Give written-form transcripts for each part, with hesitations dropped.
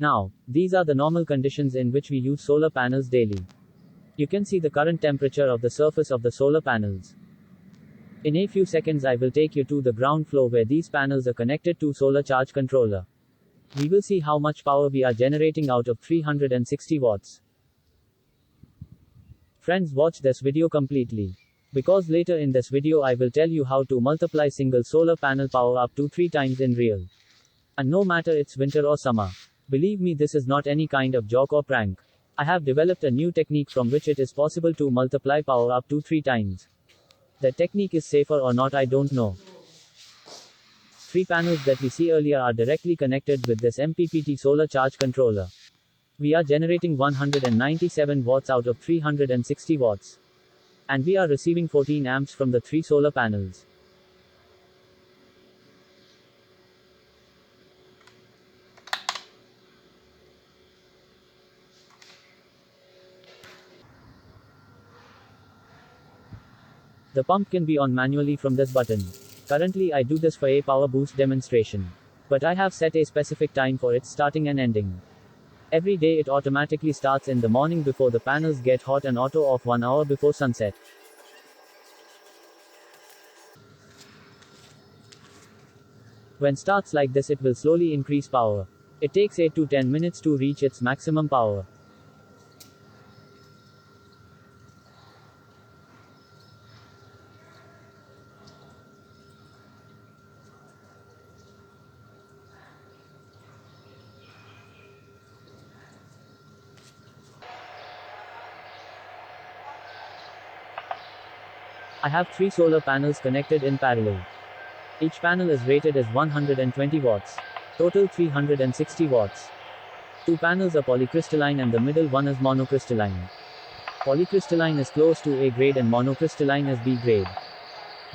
Now, these are the normal conditions in which we use solar panels daily. You can see the current temperature of the surface of the solar panels. In a few seconds I will take you to the ground floor where these panels are connected to solar charge controller. We will see how much power we are generating out of 360 watts. Friends, watch this video completely. Because later in this video I will tell you how to multiply single solar panel power up to 3 times in real. And no matter it's winter or summer. Believe me, this is not any kind of joke or prank. I have developed a new technique from which it is possible to multiply power up to 3 times. The technique is safer or not, I don't know. 3 panels that we see earlier are directly connected with this MPPT solar charge controller. We are generating 197 watts out of 360 watts. And we are receiving 14 amps from the 3 solar panels. The pump can be on manually from this button. Currently I do this for a power boost demonstration. But I have set a specific time for its starting and ending. Every day it automatically starts in the morning before the panels get hot and auto off 1 hour before sunset. When starts like this it will slowly increase power. It takes 8 to 10 minutes to reach its maximum power. I have 3 solar panels connected in parallel. Each panel is rated as 120 watts. Total 360 watts. 2 panels are polycrystalline and the middle one is monocrystalline. Polycrystalline is close to A grade and monocrystalline is B grade.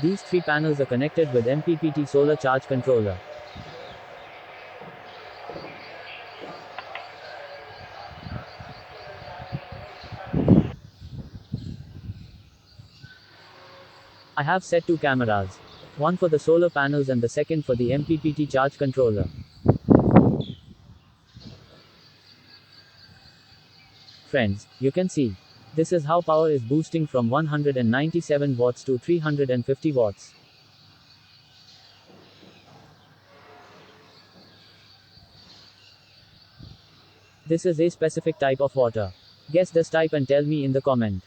These 3 panels are connected with MPPT solar charge controller. I have set 2 cameras. One for the solar panels and the second for the MPPT charge controller. Friends, you can see. This is how power is boosting from 197 watts to 350 watts. This is a specific type of water. Guess this type and tell me in the comment.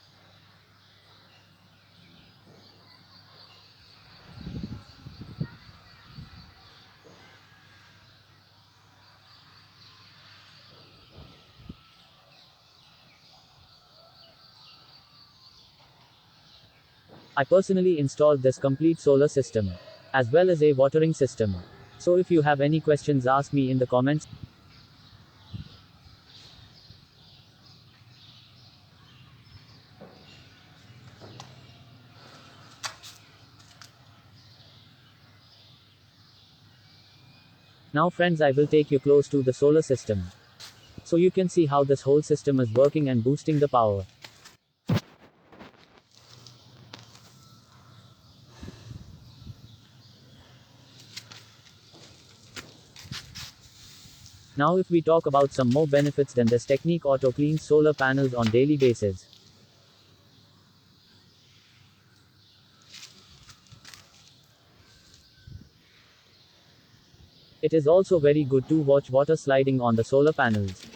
I personally installed this complete solar system, as well as a watering system. So if you have any questions, ask me in the comments. Now friends, I will take you close to the solar system. So you can see how this whole system is working and boosting the power. Now if we talk about some more benefits, then this technique auto cleans solar panels on daily basis. It is also very good to watch water sliding on the solar panels.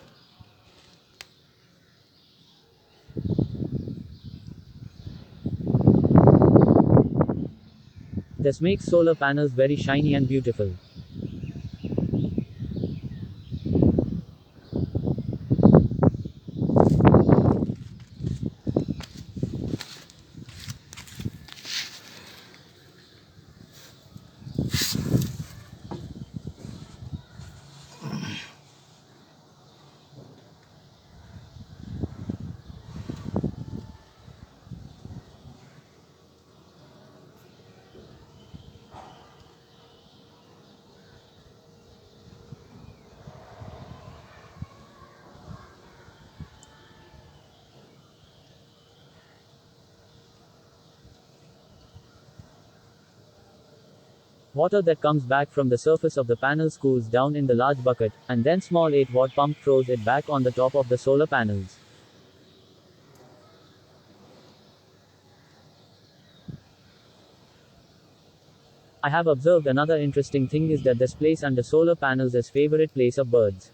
This makes solar panels very shiny and beautiful. Water that comes back from the surface of the panels cools down in the large bucket, and then small 8-watt pump throws it back on the top of the solar panels. I have observed another interesting thing is that this place under solar panels is favorite place of birds.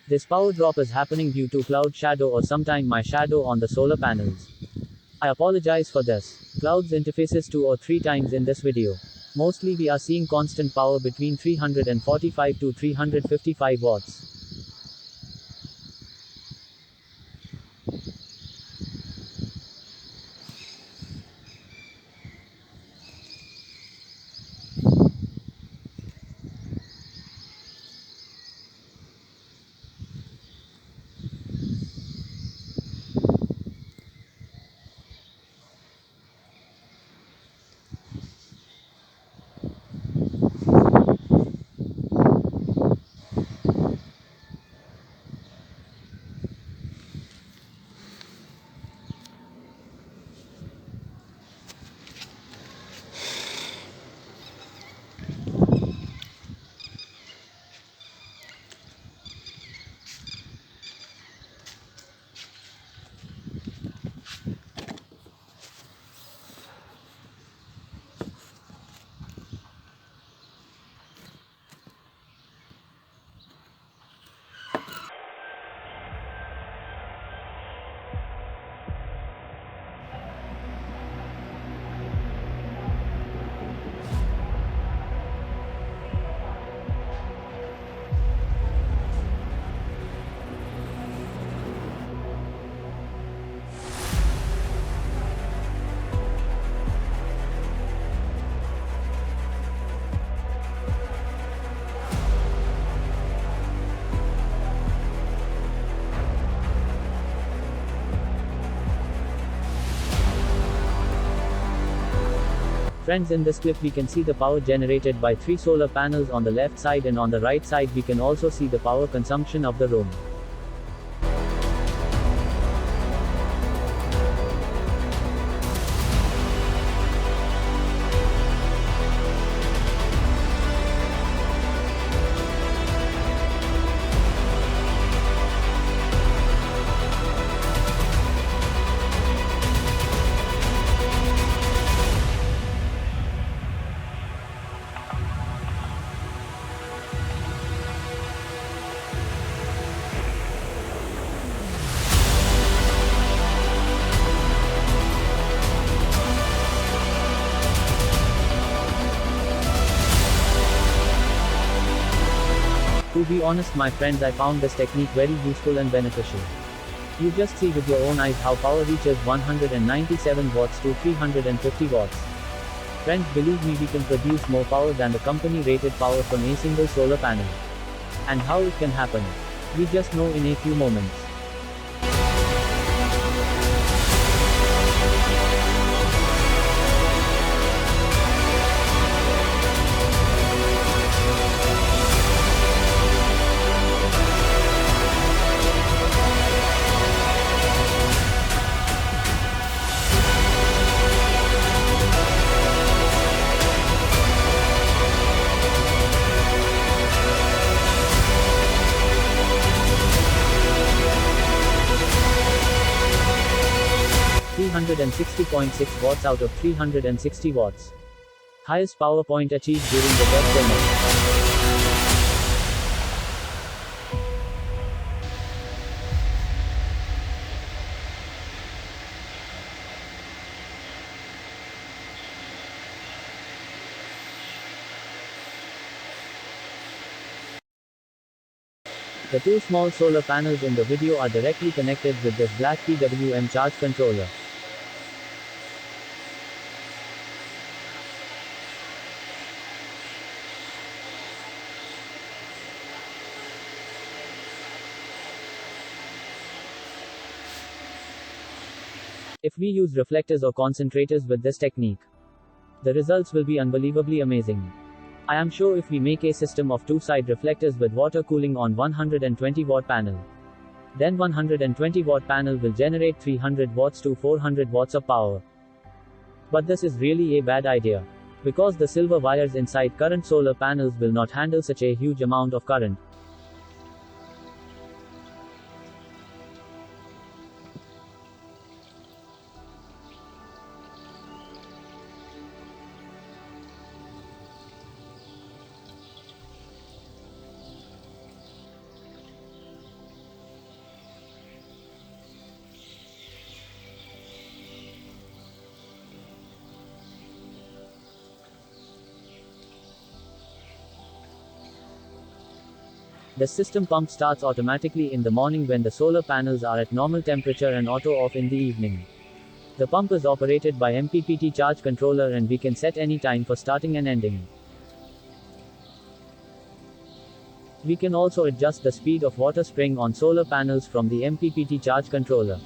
This power drop is happening due to cloud shadow or sometime my shadow on the solar panels. I apologize for this. Clouds interfaces 2 or 3 times in this video. Mostly we are seeing constant power between 345 to 355 watts. Friends, in this clip we can see the power generated by 3 solar panels on the left side, and on the right side we can also see the power consumption of the room. To be honest my friends, I found this technique very useful and beneficial. You just see with your own eyes how power reaches 197 watts to 350 watts. Friends, believe me, we can produce more power than the company rated power from a single solar panel. And how it can happen? We just know in a few moments. $360.6 watts out of 360 watts. Highest power point achieved during the test demo. The two small solar panels in the video are directly connected with this black PWM charge controller. If we use reflectors or concentrators with this technique, the results will be unbelievably amazing. I am sure if we make a system of two-side reflectors with water cooling on 120 watt panel, then 120 watt panel will generate 300 watts to 400 watts of power. But this is really a bad idea, because the silver wires inside current solar panels will not handle such a huge amount of current. The system pump starts automatically in the morning when the solar panels are at normal temperature and auto off in the evening. The pump is operated by MPPT charge controller and we can set any time for starting and ending. We can also adjust the speed of water spraying on solar panels from the MPPT charge controller.